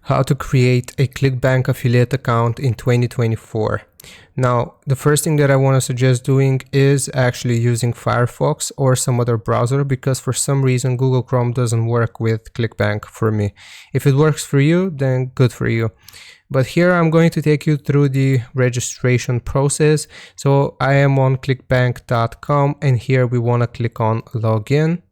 How to create a Clickbank affiliate account in 2024. Now, the first thing that I want to suggest doing is actually using Firefox or some other browser, because for some reason Google Chrome doesn't work with Clickbank for me. If it works for you, then good for you. But here I'm going to take you through the registration process. So I am on clickbank.com, and here we want to click on login.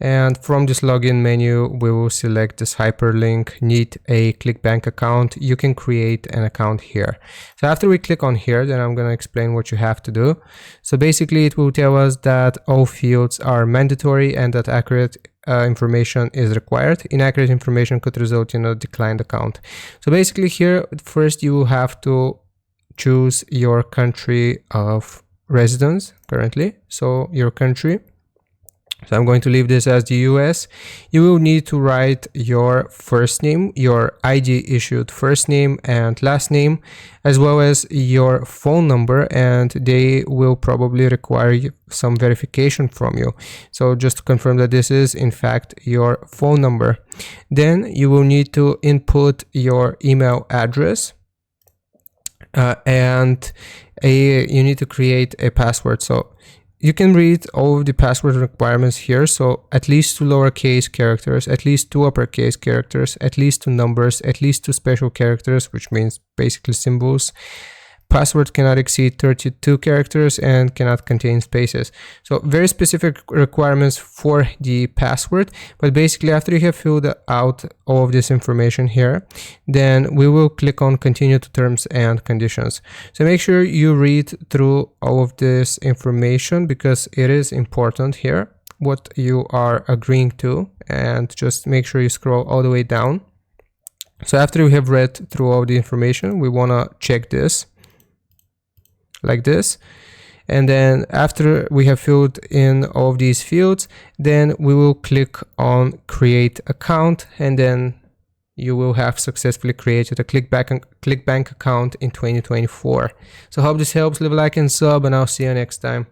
And from this login menu, we will select this hyperlink, need a Clickbank account. You can create an account here. So after we click on here, then I'm going to explain what you have to do. So basically it will tell us that all fields are mandatory and that accurate information is required. Inaccurate information could result in a declined account. So basically here, first you will have to choose your country of residence currently. So your country. So I'm going to leave this as the US. You will need to write your first name, your ID issued first name and last name, as well as your phone number, and they will probably require some verification from you. So just to confirm that this is in fact your phone number. Then you will need to input your email address and you need to create a password. So you can read all of the password requirements here. So at least 2 lowercase characters, at least 2 uppercase characters, at least 2 numbers, at least 2 special characters, which means basically symbols. Password cannot exceed 32 characters and cannot contain spaces. So very specific requirements for the password. But basically after you have filled out all of this information here, then we will click on continue to terms and conditions. So make sure you read through all of this information, because it is important here what you are agreeing to, and just make sure you scroll all the way down. So after we have read through all the information, we want to check this like this. And then after we have filled in all of these fields, then we will click on create account, and then you will have successfully created a Clickbank account in 2024. So hope this helps. Leave a like and sub, and I'll see you next time.